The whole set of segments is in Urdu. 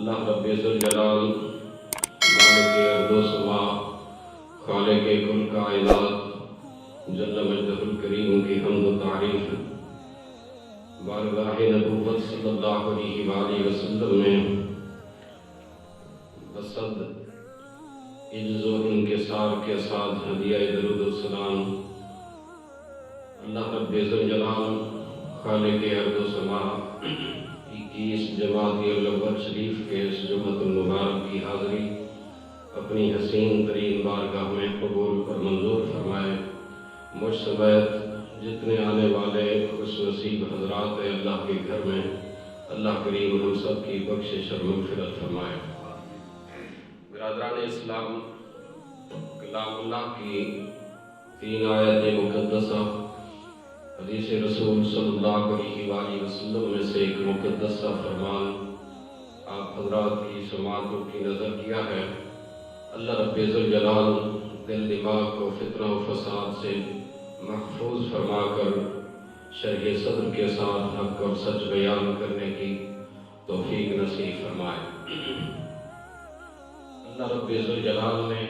اللہ رب ذوالجلال مالک ارض و سما خالق کل کائنات جل مجدہ الکریم کی حمد و تعریف بارگاہ نبوت صلی اللہ علیہ وآلہ وسلم میں بصد عجز و انکسار کے ساتھ ہدیہ درود و سلام اللہ رب ذوالجلال خالق ارض و سما 21 جمادی الاول شریف کے اس جمعۃ المبارک کی حاضری اپنی حسین ترین بارگاہ میں قبول پر منظور فرمائے۔ مجھ سمیت جتنے آنے والے خوش نصیب حضرات اللہ کے گھر میں اللہ کریم ہم سب کی بخشش اور مغفرت فرمائے۔ برادران اسلام، کلام اللہ کی 3 آیت مقدسہ حدیث رسول صلی اللہ علیہ وآلہ وسلم میں سے ایک مقدسہ فرمان آپ حضرات کی سماعتوں کی نظر کیا ہے۔ اللہ رب ذوالجلال دل دماغ کو فتنہ و فساد سے محفوظ فرما کر شرح صدر کے ساتھ حق اور سچ بیان کرنے کی توفیق نصیب فرمائے۔ اللہ رب ذوالجلال نے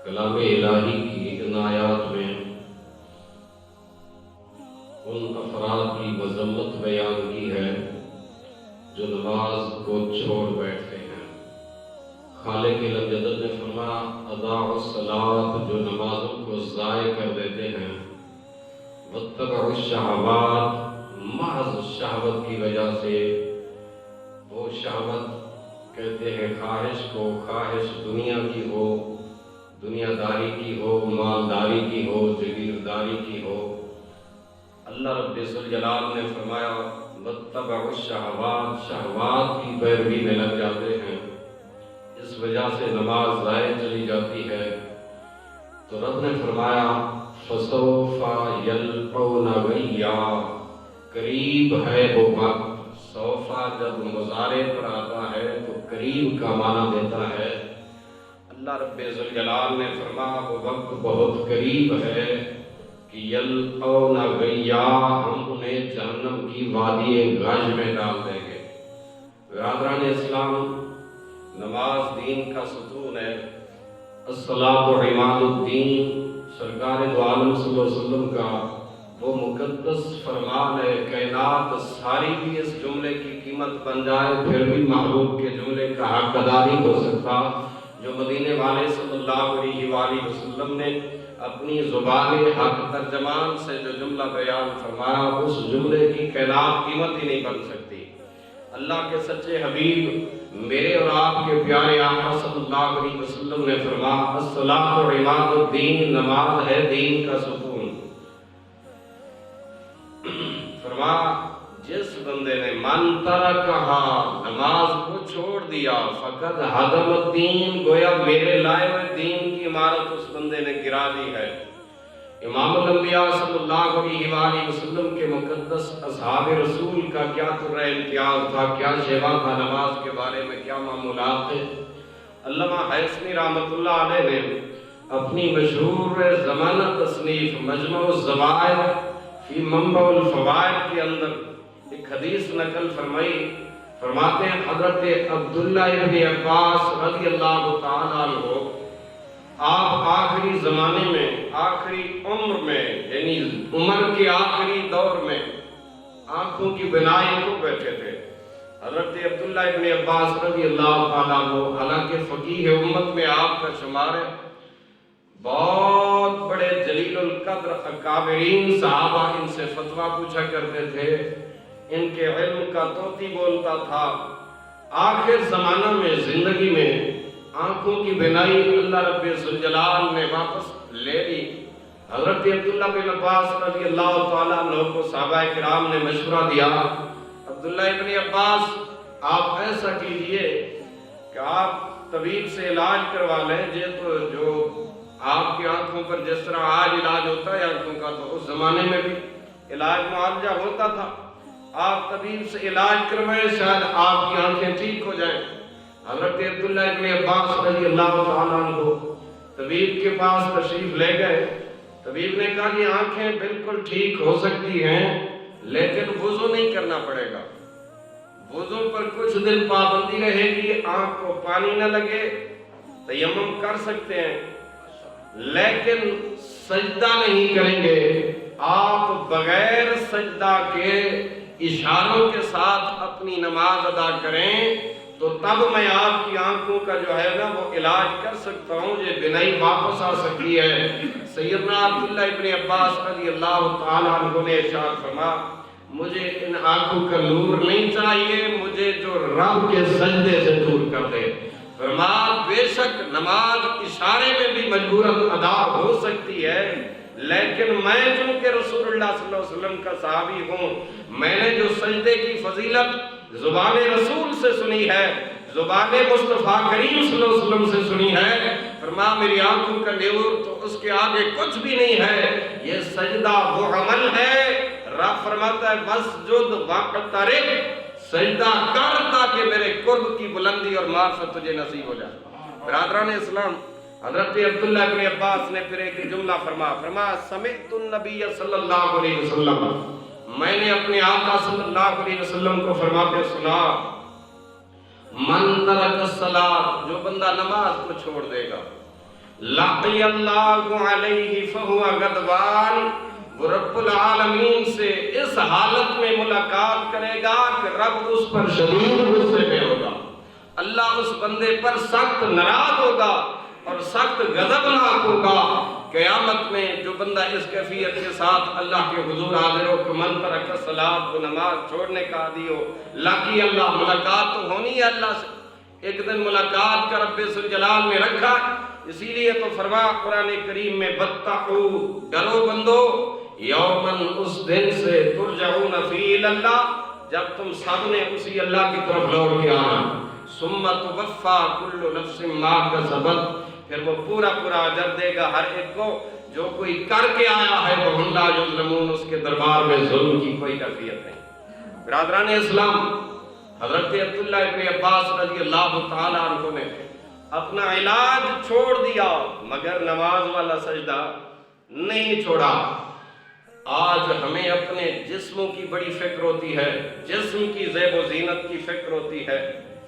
کلام الہی کی ان آیات میں ان افراد کی مذمت بیان کی ہے جو نماز کو چھوڑ بیٹھتے ہیں۔ خالق لمجدد نے فرمایا اضاعوا الصلاۃ، جو نمازوں کو ضائع کر دیتے ہیں، واتبعوا الشہوات، محض شہوت کی وجہ سے، وہ شہوت کہتے ہیں خواہش کو، خواہش دنیا کی ہو، دنیا داری کی ہو، مالداری کی ہو، جگیرداری کی ہو۔ اللہ رب ذوالجلال نے فرمایا واتبعوا الشہوات، شہوات کی پیروی میں لگ جاتے ہیں، اس وجہ سے نماز ضائع چلی جاتی ہے۔ تو رب نے فرمایا فسوف یلقون غیا، قریب ہے وہ وقت۔ سوفا جب مضارع پر آتا ہے تو قریب کا معنی دیتا ہے۔ اللہ رب ذوالجلال نے فرمایا وہ وقت بہت قریب ہے کہ یلقون غیا، ہم انہیں جہنم کی وادی غش میں ڈال دیں گے۔ برادران اسلام، نماز دین کا ستون ہے۔ الصلاۃ عماد الدین، سرکار دو عالم صلی اللہ علیہ وسلم کا وہ مقدس فرمان ہے۔ کائنات ساری بھی اس جملے کی قیمت بن جائے پھر بھی محبوب کے جملے کا حق ادا نہیں ہو سکتا۔ جو مدینے والے صلی اللہ علیہ وآلہ وسلم نے اپنی زبان حق ترجمان سے جو جملہ بیان فرمایا، اس جملے کی کائنات قیمت ہی نہیں بن سکتی۔ اللہ کے سچے حبیب میرے اور آپ کے پیارے آقا صلی اللہ علیہ وسلم نے فرمایا الصلاۃ عماد الدین، نماز ہے دین کا ستون۔ فرمایا جس بندے نے من ترکہا، نماز کو چھوڑ دیا، فقد ہدم الدین، گویا میرے لائے ہوئے دین کی عمارت اس بندے نے گرا دی ہے۔ امام الانبیاء صلی اللہ علیہ وآلہ وسلم کے مقدس اصحاب رسول کا کیا طرح امتیاز تھا، کیا شیوا تھا، نماز کے بارے میں کیا معمولات تھے۔ علامہ حیثمی رحمۃ اللہ علیہ نے اپنی مشہور زمانہ تصنیف مجمع الزوائد فی منبع الفوائد کے اندر ایک حدیث نقل فرمائی۔ فرماتے ہیں حضرت عبداللہ ابن عباس رضی اللہ تعالیٰ عنہ آپ آخری زمانے میں، آخری عمر میں، یعنی عمر کے آخری دور میں آنکھوں کی بینائی کو بیٹھے تھے۔ حضرت عبداللہ ابن عباس رضی اللہ تعالیٰ عنہ حالانکہ فقیہ امت میں آپ کا شمار ہے، بہت بڑے جلیل القدر اکابرین صحابہ ان سے فتویٰ پوچھا کرتے تھے، ان کے علم کا طوطی بولتا تھا۔ آخر زمانہ میں زندگی میں آنکھوں کی بینائی اللہ رب ذوالجلال نے واپس لے لی۔ حضرت عبداللہ بن عباس رضی اللہ تعالیٰ عنہ کو صحابہ کرام نے مشورہ دیا، عبداللہ ابن عباس آپ ایسا کیجئے کہ آپ طبیب سے علاج کروا لیں، جو آپ کی آنکھوں پر جس طرح آج علاج ہوتا ہے آنکھوں کا، تو اس زمانے میں بھی علاج معالجہ ہوتا تھا۔ آپ طبیب سے علاج کروائیں، شاید آپ کی آنکھیں ٹھیک ہو جائیں۔ حضرت عبداللہ ابن عباس رضی اللہ تعالیٰ عنہ طبیب کے پاس تشریف لے گئے۔ طبیب نے کہا کہ آنکھیں بالکل ٹھیک ہو سکتی ہیں لیکن وضو نہیں کرنا پڑے گا۔ وضو پر کچھ دن پابندی رہے گی، آنکھ کو پانی نہ لگے، تیمم کر سکتے ہیں، لیکن سجدہ نہیں کریں گے۔ آپ بغیر سجدہ کے اشاروں کے ساتھ اپنی نماز ادا کریں تو تب میں آپ کی آنکھوں کا جو ہے نا وہ علاج کر سکتا ہوں، یہ بینائی واپس آ سکتی ہے۔ سیدنا عبداللہ ابن عباس رضی اللہ تعالیٰ عنہ نے ارشاد فرمایا، مجھے ان آنکھوں کا نور نہیں چاہیے، مجھے جو رب کے سجدے سے دور کر دے۔ فرمایا بے شک نماز اشارے میں بھی مجبوراً ادا ہو سکتی ہے، لیکن میں چونکہ رسول اللہ صلی اللہ علیہ وسلم کا صحابی ہوں، میں نے جو سجدے کی فضیلت زبان رسول سے سنی ہے، زبان مصطفیٰ کریم صلی اللہ علیہ وسلم سے سنی ہے، فرمایا میری آنکھوں کا نور تو اس کے آگے کچھ بھی نہیں ہے۔ یہ سجدہ وہ عمل ہے، رب فرماتا ہے وَاسْجُدْ وَاقْتَرِب، سجدہ کر تاکہ میرے قرب کی بلندی اور معرفت تجھے نصیب ہو جائے۔ برادران اسلام، حضرت عبداللہ ابن عباس نے پھر ایک جملہ فرمایا سمعت النبی صلی اللہ علیہ وسلم، میں نے اپنے آقا صلی اللہ علیہ وسلم کو فرماتے سنا، من ترک الصلاۃ، جو بندہ نماز کو چھوڑ دے گا، لقی اللہ علیہ فہو غضبان، وہ رب العالمین سے اس حالت میں ملاقات کرے گا کہ رب اس پر شدید غصے میں ہوگا، اللہ اس بندے پر سخت ناراض ہوگا اور سخت غضبناک ہوگا۔ قیامت میں جو بندہ اس کیفیت کے ساتھ اللہ کے حضور حاضر ہو کہ من ترک الصلاۃ، وہ نماز چھوڑنے کا عادی ہو، لقی اللہ، ملاقات تو ہونی ہے اللہ سے، ایک دن ملاقات کا رب ذوالجلال نے رکھا، اسی لیے تو فرمایا قرآن کریم میں بتقو، ڈرو بندو، یومن، اس دن سے ترجعون فی اللہ، جب تم سب نے اسی اللہ کی طرف لوٹ کے آنا، ثم توفی کل نفس ما کسبت، پھر وہ پورا اجر دے گا ہر ایک کو جو کوئی کر کے آیا ہے، وَهُمْ لَا يُظْلَمُونَ، اس کے دربار میں ظلم کی کوئی کیفیت نہیں۔ برادران اسلام، حضرت عبداللہ ابن عباس رضی اللہ تعالیٰ عنہ نے اپنا علاج چھوڑ دیا مگر نماز والا سجدہ نہیں چھوڑا۔ آج ہمیں اپنے جسموں کی بڑی فکر ہوتی ہے، جسم کی زیب و زینت کی فکر ہوتی ہے،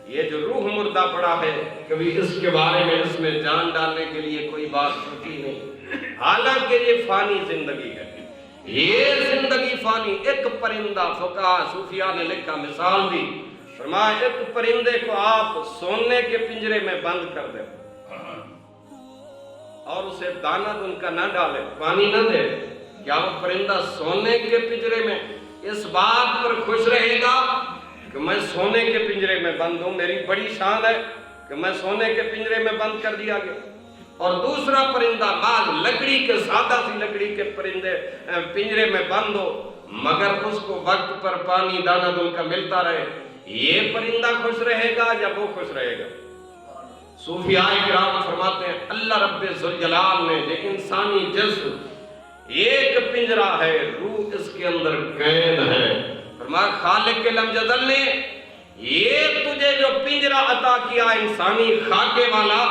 یہ جو روح مردہ پڑا ہے کبھی اس کے بارے میں اس میں جان ڈالنے کے لیے کوئی بات سوچی نہیں، حالانکہ یہ فانی زندگی ہے، یہ زندگی فانی۔ ایک پرندہ، فقہاء صوفیاء نے لکھا، مثال دی، فرمایا ایک پرندے کو آپ سونے کے پنجرے میں بند کر دیں اور اسے دانہ ان کا نہ ڈالے، پانی نہ دے، کیا وہ پرندہ سونے کے پنجرے میں اس بات پر خوش رہے گا کہ میں سونے کے پنجرے میں بند ہوں، میری بڑی شان ہے کہ میں سونے کے پنجرے میں بند کر دیا گیا؟ اور دوسرا پرندہ بعض لکڑی کے، سادہ سی لکڑی کے پنجرے میں بند ہو مگر اس کو وقت پر پانی دانہ دن کا ملتا رہے، یہ پرندہ خوش رہے گا یا وہ خوش رہے گا؟ صوفیاء کرام فرماتے ہیں اللہ رب ذوالجلال نے یہ انسانی جسم ایک پنجرہ ہے، روح اس کے اندر قید ہے، فرمایا خالق لم یزل نے یہ تجھے جو پنجرہ عطا کیا انسانی خاکے والا،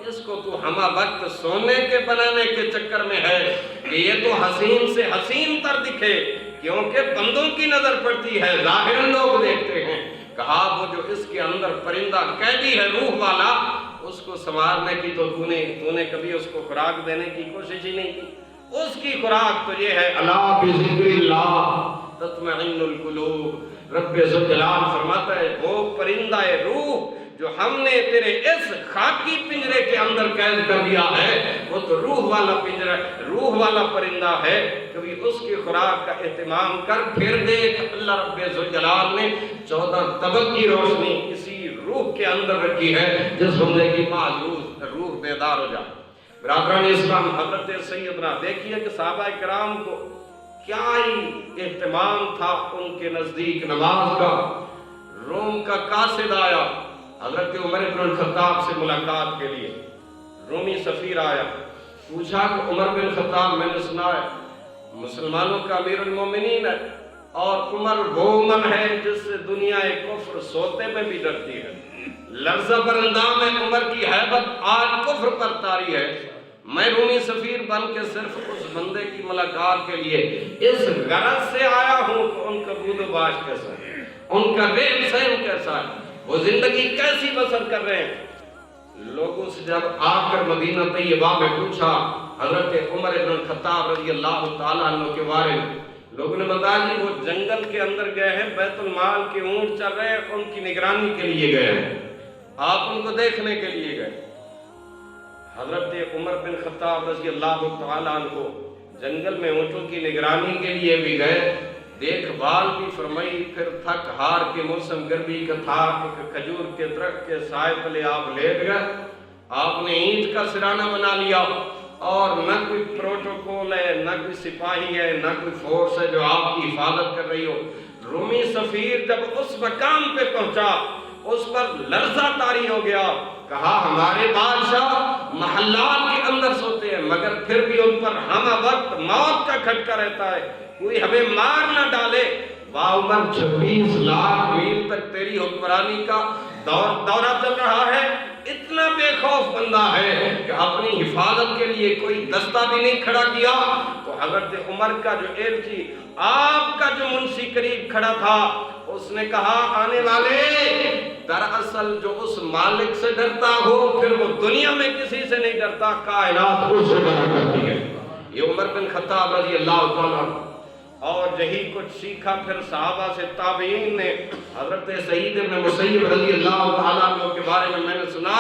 اس کو تو ہمہ وقت سونے کے بنانے کے چکر میں ہے کہ یہ تو حسین سے حسین تر دکھے، کیونکہ بندوں کی نظر پڑتی ہے، ظاہر لوگ دیکھتے ہیں۔ کہا وہ جو اس کے اندر پرندہ قیدی ہے روح والا، اس کو سنوارنے کی تو تو نے کبھی اس کو خوراک دینے کی کوشش ہی نہیں کی، اس کی خوراک تو یہ ہے الا بذکر اللہ تطمئن القلوب۔ رب ذوالجلال فرماتا ہے وہ پرندہ روح جو ہم نے تیرے اس خاکی پنجرے کے اندر قید کر دیا ہے، وہ تو روح والا پنجرہ، روح والا پرندہ ہے، کبھی اس کی خوراک کا اہتمام کر۔ پھر دیکھ اللہ رب ذوالجلال نے 14 طبق کی روشنی اسی روح کے اندر رکھی ہے، جس بندے کی معذور روح بیدار ہو جائے۔ برادران اسلام، حضرت سیدنا دیکھیے کہ صحابہ کرام کو کیا ہی اہتمام تھا ان کے نزدیک نماز کا۔ روم کا قاصد آیا حضرت عمر بن الخطاب سے ملاقات کے لیے، رومی سفیر آیا، پوچھا کہ عمر بن الخطاب میں نے سنا ہے مسلمانوں کا امیر المومنین ہے، اور عمر وہ من ہے جس سے دنیا کفر سوتے میں بھی ڈرتی ہے، لرزہ پر اندام ہے عمر کی حیبت آج کفر پر طاری ہے، میں رومی سفیر بن کے صرف اس بندے کی ملاقات کے لیے اس غرض سے آیا ہوں کہ ان کا بود و باش کیسا ہے۔ ان کا رہن سہن کیسا ہے، وہ زندگی کیسی بسر کر رہے ہیں۔ لوگوں سے جب آ کر مدینہ طیبہ میں پوچھا حضرت عمر بن الخطاب رضی اللہ تعالیٰ عنہ کے بارے میں، لوگوں نے بتایا جی وہ جنگل کے اندر گئے ہیں، بیت المال کے اونٹ چل رہے ہیں، ان کی نگرانی کے لیے گئے ہیں، آپ ان کو دیکھنے کے لیے گئے۔ حضرت عمر بن خطاب رضی اللہ تعالیٰ عنہ جنگل میں اونٹوں کی نگرانی کے لیے بھی گئے، دیکھ بھال بھی فرمائی، پھر تھک ہار کے موسم گرمی کا تھا، ایک کھجور کے درخت کے سائے تلے آپ لیٹ گئے، آپ نے اینٹ کا سرانہ بنا لیا، اور نہ کوئی پروٹوکول ہے، نہ کوئی سپاہی ہے، نہ کوئی فورس ہے جو آپ کی حفاظت کر رہی ہو۔ رومی سفیر جب اس مقام پہ پہنچا، اس پر لرزہ طاری ہو گیا، کہا ہمارے بادشاہ محلات کے اندر سوتے ہیں مگر پھر بھی ان پر ہمہ وقت موت کا کھٹکا رہتا ہے، کوئی ہمیں مار نہ ڈالے۔ واہ عمر، 26 لاکھ میل تک تیری حکمرانی کا دورہ چل رہا ہے، اتنا بے خوف بندہ ہے کہ اپنی حفاظت کے لیے کوئی دستہ بھی نہیں کھڑا کیا۔ تو حضرت عمر کا جو ایلچی، آپ کا جو منشی قریب کھڑا تھا، اس نے کہا آنے والے، دراصل جو اس مالک سے ڈرتا ہو پھر وہ دنیا میں کسی سے نہیں ڈرتا، کائنات اس سے ڈرا کرتی ہے۔ یہ عمر بن خطاب رضی اللہ تعالیٰ عنہ، اور یہی کچھ سیکھا پھر صحابہ سے، تابعین نے۔ حضرت سعید بن مسیب رضی اللہ تعالیٰ عنہ کے بارے میں نے سنا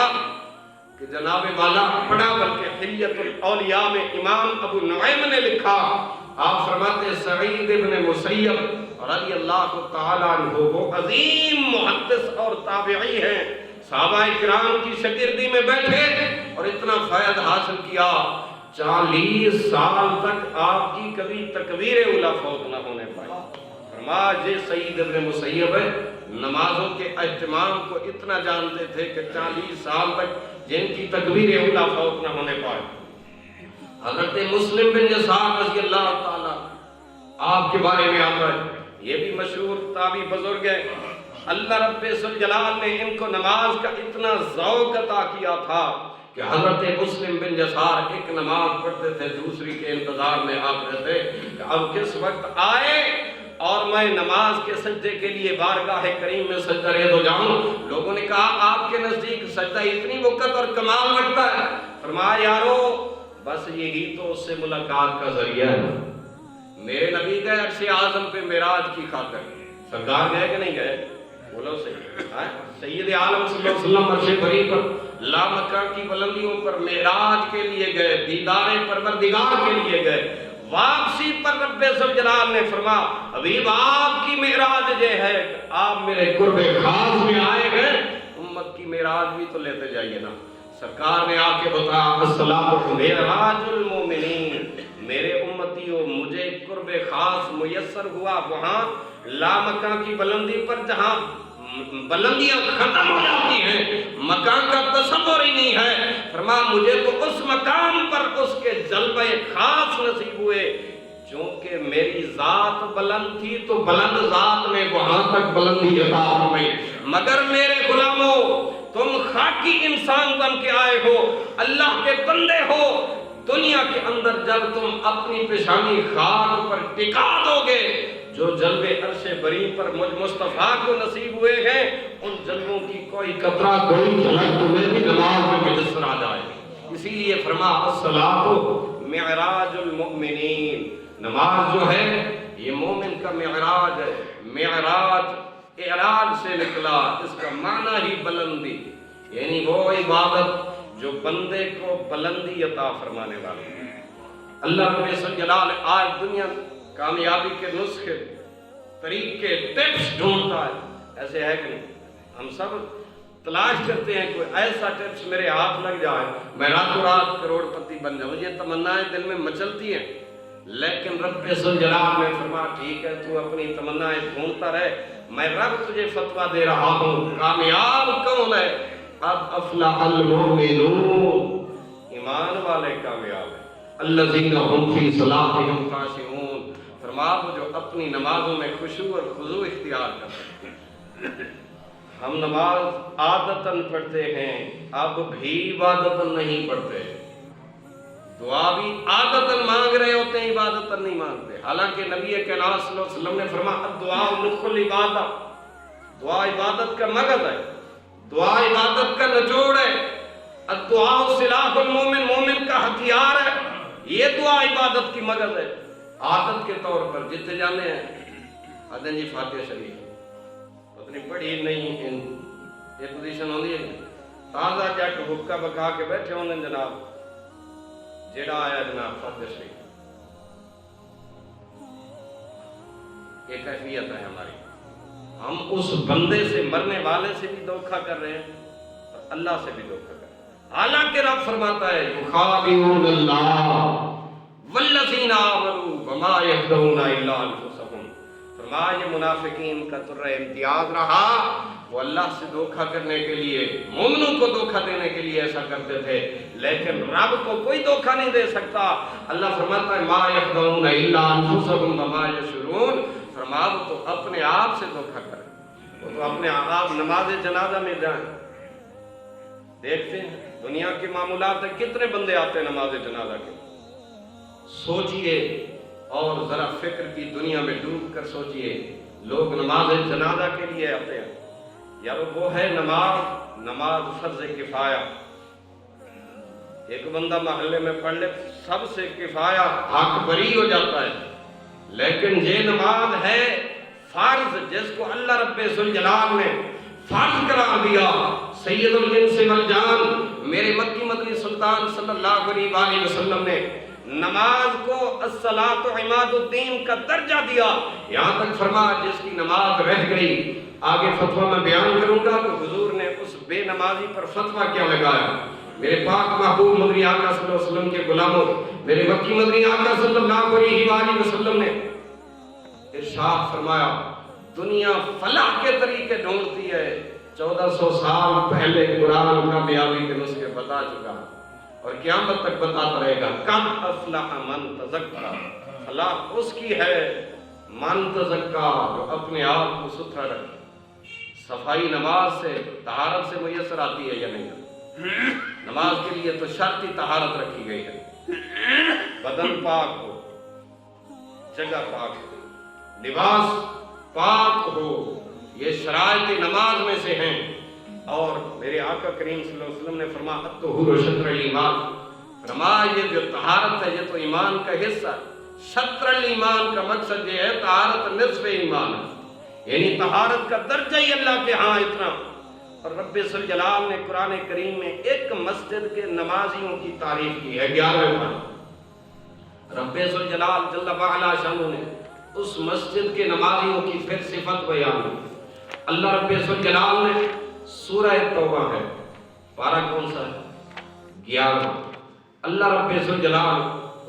کہ جناب والا پڑھا، بلکہ حلیت الاولیاء میں امام ابو نعیم نے لکھا، آپ فرماتے سعید بن مسیب رضی اللہ تعالیٰ عنہ وہ عظیم محدث اور تابعی ہیں، صحابہ کرام کی شاگردی میں بیٹھے اور اتنا فیض حاصل کیا، 40 سال تک آپ کی کبھی تکبیر اولیٰ فوت نہ ہونے پائی۔ فرمایا یہ سعید بن مسیب ہے، نمازوں کے اہتمام کو اتنا جانتے تھے کہ 40 سال تک جن کی تکبیر اولیٰ فوت نہ ہونے پائے۔ حضرت مسلم بن یسار رضی اللہ تعالیٰ آپ کے بارے میں آتا ہے، یہ بھی مشہور تابعی بزرگ ہے۔ اللہ رب ذوالجلال نے ان کو نماز کا اتنا ذوق عطا کیا تھا کہ حضرت مسلم بن یسار ایک نماز پڑھتے تھے، دوسری کے انتظار میں آپ رہتے کہ اب کس وقت آئے اور میں نماز کے سجدے کے لیے بارگاہ کریم میں سجدہ ریز ہو جاؤں۔ لوگوں نے کہا آپ کے نزدیک سجدہ اتنی وقت اور کمال رکھتا ہے؟ فرمایا یارو بس یہی تو اس سے ملاقات کا ذریعہ ہے۔ میرے نبی گئے عرش اعظم پہ معراج کی خاطر، سرکار گئے کہ نہیں گئے؟ بولو صحیح۔ سید عالم صلی اللہ علیہ وسلم عرش بری پر لامکان کی بلندیوں پر معراج کے لیے گئے، دیدار پروردگار کے لیے گئے۔ واپسی پر رب ذوالجلال نے فرمایا حبیب آپ کی معراج یہ ہے کہ آپ میرے قرب خاص میں آئے ہیں، امت کی معراج بھی تو لیتے جائیے نا۔ سرکار نے آ کے بتایا الصلاۃ معراج المومنین، میرے امتیوں مجھے قرب خاص میسر ہوا وہاں لامکان کی بلندی پر جہاں بلندیاں ختم ہو جاتی ہیں، مکان کا تصور ہی نہیں ہے۔ فرمایا مجھے تو اس مقام پر اس کے جلوہ خاص نصیب ہوئے، چونکہ میری ذات بلند تھی تو بلند ذات نے وہاں تک بلندی عطا فرمائی۔ مگر میرے غلاموں تم خاکی انسان بن کے آئے ہو، اللہ کے بندے ہو، دنیا کے اندر جب تم اپنی پیشانی خاک پر ٹکا دو گے، جو جلوے عرش بری پر مجھ مصطفیٰ کو نصیب ہوئے ہیں، ان جلووں کی کوئی قطرہ کوئی جھلک تمہیں بھی نماز میں میسر آ جائے۔ اسی لیے فرمایا الصلاۃ معراج المؤمنین، نماز جو ہے یہ مومن کا معراج ہے۔ معراج اعراج سے نکلا، اس کا معنی ہی بلندی، یعنی وہ عبادت جو بندے کو بلندی عطا فرمانے والی ہے۔ اللہ رب ذوالجلال آج دنیا کامیابی کے نسخے، طریقے، ٹپس ڈھونڈتا ہے، ایسے ہے کہ نہیں؟ ہم سب تلاش کرتے ہیں کوئی ایسا ٹپس میرے ہاتھ لگ جائے میں راتوں رات کروڑ پتی بن جاؤں، یہ تمنائیں دل میں مچلتی ہیں، لیکن رب ذوالجلال نے فرمایا ٹھیک ہے تو اپنی تمنائیں ڈھونڈتا رہے، میں رب تجھے فتویٰ دے رہا ہوں۔ کامیاب کون ہے؟ قد افلح المؤمنون، ایمان والے کامیاب ہیں، الذین هم فی صلاتهم خاشعون، فرمایا جو اپنی نمازوں میں خشوع اور خضوع اختیار کرتے ہیں۔ ہم نماز عادتاً پڑھتے ہیں، اب بھی عبادتاً نہیں پڑھتے، دعا بھی عادتاً مانگ رہے ہوتے ہیں، عبادتاً نہیں مانگتے۔ حالانکہ نبی کریم صلی اللہ علیہ وسلم نے فرمایا الدعاء مخ العبادہ، دعا عبادت کا مغز ہے، دعا عبادت کا نچوڑ ہے، الدعاء سلاح المومن، مومن کا ہتھیار ہے، یہ دعا عبادت کی مغز ہے۔ عادت کے طور پر جتنے جانے ہیں آدھے جی فاتحہ شریف اتنی پڑھی نہیں، یہ پوزیشن ہوندی ہے تازہ جٹ حکا بکا کے بیٹھے ہونے جناب، جیڑا آیا جناب فاتحہ شریف، یہ کیفیت ہے ہماری۔ ہم اس بندے سے، مرنے والے سے بھی دھوکہ کر رہے ہیں اور اللہ سے بھی دھوکہ کر رہے ہیں۔ حالانکہ رب فرماتا ہے یخادعون اللہ والذین آمنوا وما یخدعون الا انفسهم، فرمایا یہ منافقین کا طرح امتیاز رہا، وہ اللہ سے دھوکہ کرنے کے لیے، مومنوں کو دھوکہ دینے کے لیے ایسا کرتے تھے، لیکن رب کو کوئی دھوکہ نہیں دے سکتا۔ اللہ فرماتا ہے ما یخدعون الا انفسهم وما یشعرون، فرمایا وہ تو اپنے آپ سے دھوکہ کریں، وہ تو اپنے آپ نماز جنازہ میں جائیں۔ دیکھتے ہیں دنیا کے معاملات میں کتنے بندے آتے ہیں نماز جنازہ کے، سوچئے اور ذرا فکر کی دنیا میں ڈوب کر سوچئے، لوگ نماز جنازہ کے لیے آتے ہیں، یار وہ ہے نماز فرض کفایہ، ایک بندہ محلے میں پڑھ لے سب سے کفایہ حق بری ہو جاتا ہے، لیکن یہ نماز ہے فرض جس کو اللہ رب ذوالجلال نے فرض قرار دیا۔ سید الجنس والجان میرے مکی مدنی سلطان صلی اللہ علیہ وآلہ وسلم نے نماز کو الصلاۃ عماد الدین کا درجہ دیا، یہاں تک فرمایا جس کی نماز رہ گئی، آگے فتویٰ میں بیان کروں گا تو حضور نے اس بے نمازی پر فتویٰ کیا لگایا۔ میرے پاک محبوب مدنی آقا صلی اللہ علیہ وسلم کے غلاموں، میرے مکی مدنی آقا صلی اللہ علیہ وآلہ وسلم نے ارشاد فرمایا دنیا فلاح کے طریقے ڈھونڈتی ہے، 1400 سال پہلے قرآن کامیابی کے نسخے بتا چکا اور قیامت تک بتاتا رہے گا۔ قد افلح من تزکا، فلاح اس کی ہے من تزکا جو اپنے آپ کو ستھرا رکھے۔ صفائی نماز سے، طہارت سے میسر آتی ہے یا نہیں؟ نماز کے لیے تو شرطی طہارت رکھی گئی ہے، بدن پاک ہو، جگہ پاک ہو، لباس پاک ہو، یہ شرائط نماز میں سے ہیں۔ اور میرے آقا کریم صلی اللہ علیہ وسلم نے فرمایا الطہور شطر الایمان، فرمایا یہ جو طہارت ہے یہ تو ایمان کا حصہ ہے۔ شطر الایمان کا مقصد یہ ہے طہارت نصف ایمان ہے، یعنی طہارت کا درجہ ہی اللہ کے ہاں اتنا۔ اور رب ذوالجلال نے قرآن کریم میں ایک مسجد کے نمازیوں کی تعریف کی ہے، 11ویں پارے۔ رب ذوالجلال جل وعلا شانہ نے اس مسجد کے نمازیوں کی پھر صفت بیان کی۔ اللہ رب ذوالجلال نے سورہ توبہ ہے، پارہ کون سا ہے؟ 11۔ اللہ رب ذوالجلال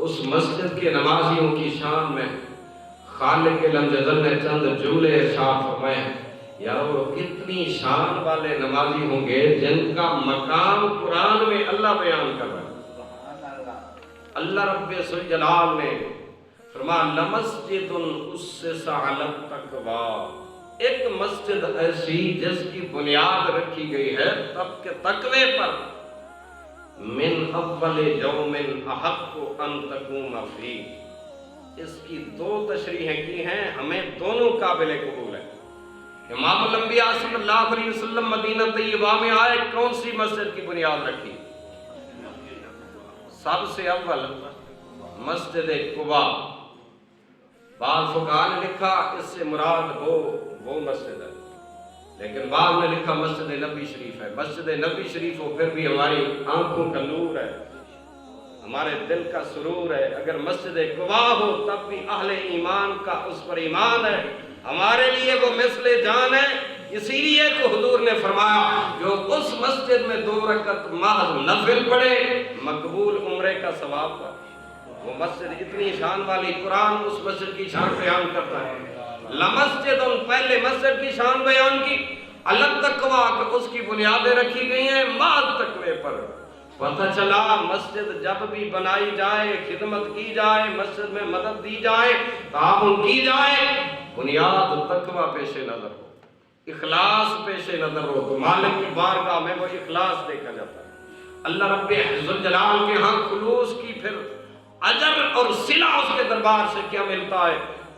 اس مسجد کے نمازیوں کی شان میں خالق لم یزل نے چند جملے ارشاد فرمائے ہیں۔ یارو کتنی شان والے نمازی ہوں گے جن کا مقام قرآن میں اللہ بیان کر رہا ہے۔ اللہ رب ذوالجلال نے فرمایا لمسجد اسس علی التقوی، ایک مسجد ایسی جس کی بنیاد رکھی گئی ہے تب کے تقوی پر، من اول یوم احق ان تقوم فیہ، اس کی 2 تشریحیں کی ہیں، ہمیں دونوں قابل قبول ہیں۔ امام الانبیاء صلی اللہ علیہ وسلم مدینہ طیبہ میں آئے، کون سی مسجد کی بنیاد رکھی؟ سب سے اول مسجد قباء۔ بعض فقہاء نے لکھا اس سے مراد وہ مسجد ہے، لیکن بعض نے لکھا مسجد نبی شریف ہے۔ مسجد نبی شریف ہو پھر بھی ہماری آنکھوں کا نور ہے، ہمارے دل کا سرور ہے۔ اگر مسجد قباء ہو تب بھی اہل ایمان کا اس پر ایمان ہے، ہمارے لیے وہ مثل جان ہے۔ اسی لیے تو حضور نے فرمایا جو اس مسجد میں 2 رکعت محض نفل پڑھے مقبول عمرے کا ثواب پا۔ وہ مسجد اتنی شان والی، قرآن اس مسجد کی شان بیان کرتا ہے۔ لمسجد، پہلے مسجد کی شان بیان کی، الگ تقوی کہ اس کی بنیادیں رکھی گئی ہیں محض تقوی پر۔ پتہ چلا مسجد جب بھی بنائی جائے، خدمت کی جائے، مسجد میں مدد دی جائے، تعاون کی جائے، بنیاد تقوی پیش نظر ہو، اخلاص پیش نظر ہو، تو مالک کی بارگاہ میں وہ اخلاص دیکھا جاتا ہے۔ اللہ رب ذوالجلال کے ہاں خلوص کی پھر اجر اور صلہ اس کے دربار سے کیا ملتا ہے؟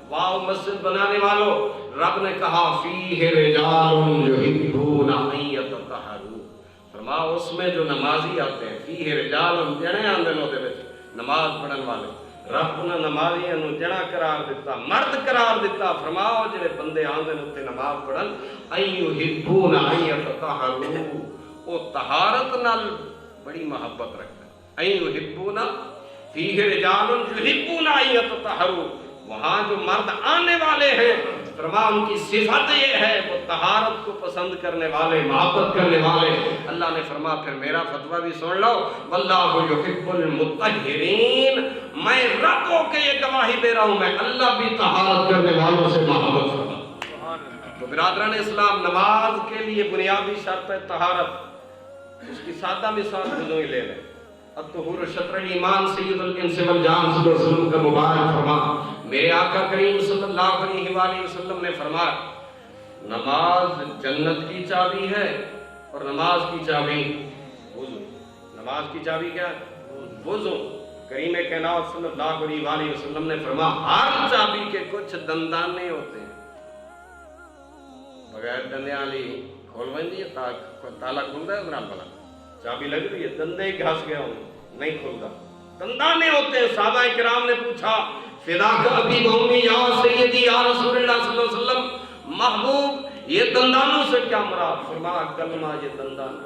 واہ مسجد بنانے والوں، رب نے کہا فیہ رجال یحبون ان یتطہروا، فرمایا اس میں جو نمازی آتے ہیں، فیہ رجال جنے آندے نو دے وچ نماز پڑھن والے، رب نے نمازیاں نو جنا قرار دیتا، مرد قرار دیتا، فرماؤ جڑے بندے آندے نے تے نماز پڑھن ان یحبون ان یتطہروا، او طہارت نال بڑی محبت رکھتا ہے، ان یحبون فیہ رجال یحبون ان یتطہروا، وہاں جو مرد آنے والے ہیں فرما ان کی صفت یہ ہے وہ طہارت کو پسند کرنے والے، محبت کرنے والے۔ اللہ نے فرما پھر میرا فتویٰ بھی سن لو، واللہ یحب المطہرین، میں رب ہو کے یہ گواہی دے رہا ہوں میں اللہ بھی طہارت کرنے والوں سے محبت فرما۔ تو برادران اسلام، نماز کے لیے بنیادی شرط ہے طہارت، اس کی سادہ مثال دونوں ہی لے لیں۔ الطہور شطر ایمان، سید الانس والجان صلی اللہ علیہ وسلم کا مبارک فرما، میرے آقا کریم صلی اللہ علیہ وآلہ وسلم نے فرمایا نماز جنت کی چابی ہے، اور نماز کی چابی وضو۔ نماز کی چابی کیا ہے؟ وضو۔ کریم کائنات صلی اللہ علیہ وآلہ وسلم نے فرمایا ہر چابی کے کچھ دندانے ہوتے ہیں، بغیر دندے والی کھول بندی ہے، تالا کھلتا ہے ادھر بلا چابی لگ رہی ہے، دندے ہی گھس گیا ہوں نہیں کھلتا، دندانے ہوتے ہیں۔ صحابہ کرام نے پوچھا فداک ابی و امی یا سیدی یا رسول اللہ صلی اللہ علیہ وسلم، محبوب یہ دندانوں سے کیا مراد؟ فرمایا کلمہ، یہ دندان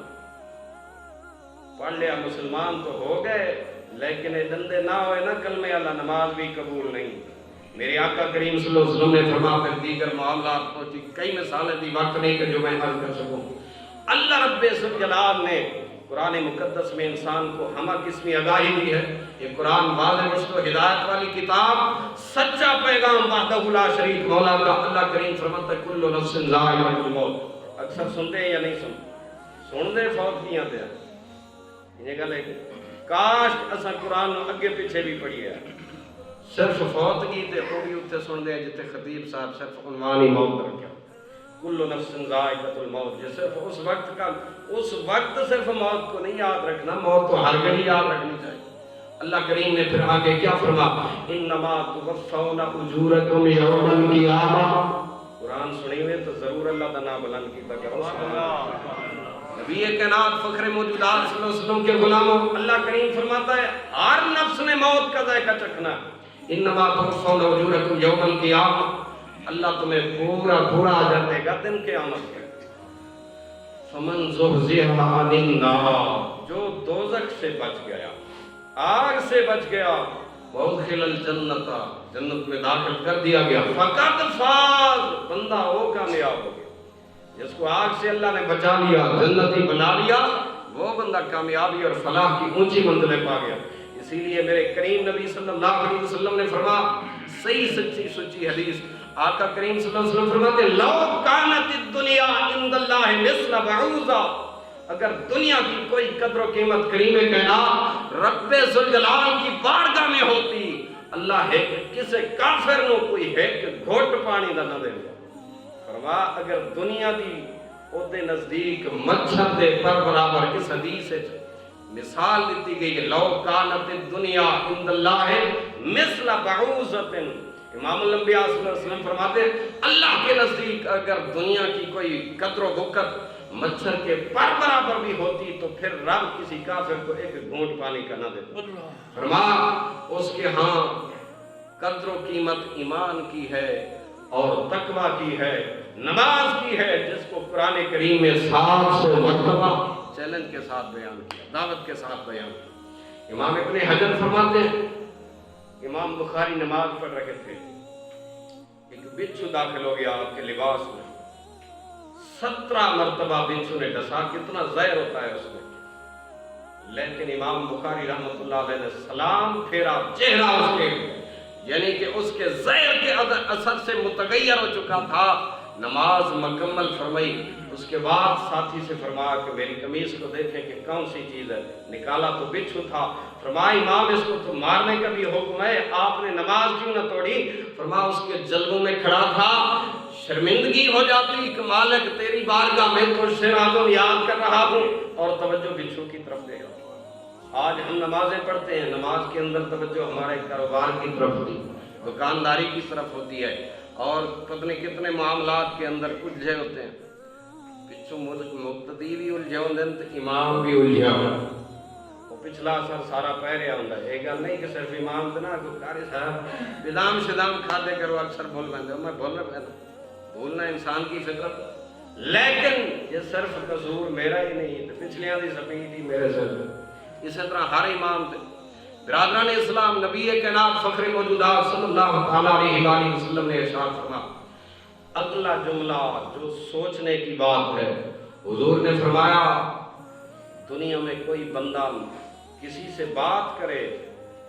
پڑھ لیا مسلمان تو ہو گئے، لیکن یہ دندے نہ ہوئے نا کلمے اللہ، نماز بھی قبول نہیں۔ میرے آقا کریم صلی اللہ علیہ وسلم نے فرمایا پھر دیگر معاملات ہوتی، کئی مثالیں دی، وقت نہیں کہ جو میں عرض کر سکوں۔ اللہ رب ذوالجلال نے قرآن مقدس میں انسان کو ہمہ قسمی آگاہی دی ہے۔ یہ قرآن واضح رشد و ہدایت والی کتاب، سچا پیغام وحدہ لا شریک مولا کا۔ اللہ کریم فرماتا ہے کل نفس ذائقۃ الموت۔ اکثر سنتے ہیں یا نہیں سنتے؟ سن دے فوت کیاں تے یہ گل ہے، کاش اساں قرآن نو اگے پیچھے بھی پڑھیے، صرف فوت کی تے وہ بھی اتنے سن دے جتے خطیب صاحب صرف عنوان ہی موت رکھا، کل نفس ذائقۃ الموت، یہ صرف اس وقت کا، اس وقت صرف موت کو نہیں یاد رکھنا، موت کو ہر گھڑی یاد رکھنی چاہیے۔ اللہ کریم نے پھر آگے کیا فرمایا؟ انما توفون اجورکم یوم القیامہ۔ قرآن سنی ہوئے تو ضرور اللہ کا نام بلند کیتا کرو۔ نبی کائنات فخر موجودات صلی اللہ علیہ وسلم کے غلاموں، اللہ کریم فرماتا ہے ہر نفس نے موت کا ذائقہ چکھنا۔ انما توفون اجورکم یوم القیامہ، اللہ تمہیں پورا پورا اجر دے گا دن قیامت کے۔ فمن زحزح عن النار، جو دوزخ سے بچ گیا، آگ سے بچ گیا، وادخل الجنت، جنت میں داخل کر دیا گیا، فقط فاز، بندہ وہ کامیاب ہو گیا۔ جس کو آگ سے اللہ نے بچا لیا، جنتی بنا لیا، وہ بندہ کامیابی اور فلاح کی اونچی منزلیں پا گیا۔ اسی لیے میرے کریم نبی صلی اللہ علیہ وسلم نے فرمایا، صحیح سچی سچی حدیث، آقا کریم صلی اللہ علیہ وسلم فرماتے ہیں لو کانت الدنیا عند اللہ مثل بعوضہ، اگر دنیا کی کوئی قدر و قیمت کریم کائنات رب ذوالجلال کی بارگاہ میں ہوتی، اللہ ہے کہ کسے کافر نو کوئی ہے کہ گھوٹ پانی دا نہ دے گا۔ فرما اگر دنیا دی او دے نزدیک مچھر دے پر برابر، اس حدیث سے مثال دیتی گئی ہے، لو کانت الدنیا عند اللہ مثل بعوضۃ۔ امام الانبیاء صلی اللہ علیہ وسلم فرماتے ہیں اللہ کے نزدیک اگر دنیا کی کوئی قدر و بکت مچھر کے پر برابر بھی ہوتی تو پھر رب کسی کافر کو ایک گھونٹ پانی کا نہ دیتا۔ فرما اس کے ہاں قدر و قیمت ایمان کی ہے اور تقوی کی ہے، نماز کی ہے، جس کو قرآن کریم میں 700 مرتبہ چیلنج کے ساتھ بیان کیا، دعوت کے ساتھ بیان کیا۔ امام ابن حجر فرماتے ہیں امام بخاری نماز پڑھ رہے تھے، ایک بچھو داخل ہو گیا آپ کے لباس میں، 17 مرتبہ بچھو نے ڈسا، کتنا زہر ہوتا ہے اس میں، لیکن امام بخاری رحمۃ اللہ علیہ نے سلام پھیرا، چہرہ اس کے یعنی کہ اس کے زہر کے اثر سے متغیر ہو چکا تھا، نماز مکمل فرمائی۔ اس کے بعد ساتھی سے فرمایا کہ میری قمیض کو دیکھیں کہ کون سی چیز ہے، نکالا تو بچھو تھا۔ فرمایا امام اس کو تو مارنے کا بھی حکم ہے، آپ نے نماز کیوں نہ توڑی؟ فرمایا اس کے جلووں میں کھڑا تھا، شرمندگی ہو جاتی کہ مالک تیری بارگاہ میں تو شرازم یاد کر رہا ہوں اور توجہ بچھو کی طرف دے رہا ہوں۔ آج ہم نمازیں پڑھتے ہیں، نماز کے اندر توجہ ہمارے کاروبار کی طرف دی، دکانداری کی طرف ہوتی ہے اور پتہ نہیں کتنے معاملات کے اندر الجھے ہوتے ہیں. پچھو مقتدی بھی الجھے ہوندے تو امام بھی الجھا ہوا. وہ پچھلا اثر سارا پہ رہا ہوں. یہ گل نہیں کہ صرف امام تو نہ کوئی قاری صاحب بدام شدام کھاتے کرو اکثر بول پہ میں بولنا پہنا بھولنا انسان کی فطرت. لیکن یہ صرف قصور میرا ہی نہیں تو پچھلیاں دی سپیٹ ہی میرے سر. اسی طرح ہر امام تے برادران اسلام نبی کائنات فخر موجودات صلی اللہ علیہ وآلہ وسلم نے ارشاد فرمایا اگلا جملہ جو سوچنے کی بات ہے. حضور نے فرمایا دنیا میں کوئی بندہ کسی سے بات کرے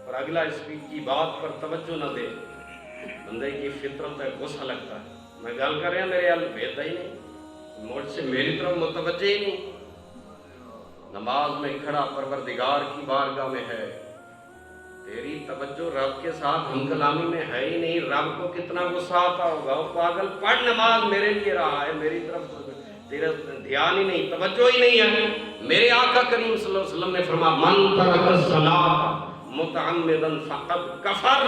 اور اگلا اس کی بات پر توجہ نہ دے بندے کی فطرت ہے غصہ لگتا ہے. میں گل کر رہا میرے حل بھیجتا ہی نہیں مجھ سے میری طرف متوجہ ہی نہیں. نماز میں کھڑا پروردگار کی بارگاہ میں ہے تیری توجہ رب کے ساتھ ہم کلامی میں ہے ہی نہیں. رب کو کتنا غصہ آتا ہوگا وہ پاگل پڑھ نماز میرے لیے رہا ہے میری طرف تیرا دھیان ہی نہیں توجہ ہی نہیں ہے. میرے آقا کریم صلی اللہ علیہ وسلم نے فرمایا من ترک الصلاۃ متعمدا فقد کفر.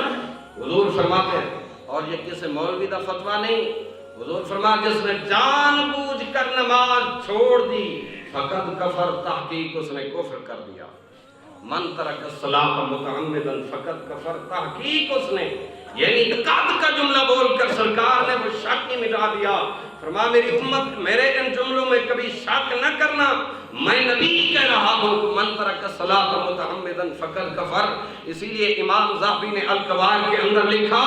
حضور فرماتے ہیں اور یہ کسی مولوی کا فتویٰ نہیں. حضور فرمایا جس نے جان بوجھ کر نماز چھوڑ دی فقد کفر تحقیق اس نے کفر کر دیا. من ترک الصلاۃ متعمدا فقد کفر تحقیق اس نے یعنی قد کا جملہ بول کر سرکار نے وہ شک ہی مٹا دیا. فرمایا میری امت میرے ان جملوں میں کبھی شک نہ کرنا میں نبی کہہ رہا ہوں کہ من ترک الصلاۃ متعمدا فقد کفر. اسی لیے امام ذہبی نے القواعد کے اندر لکھا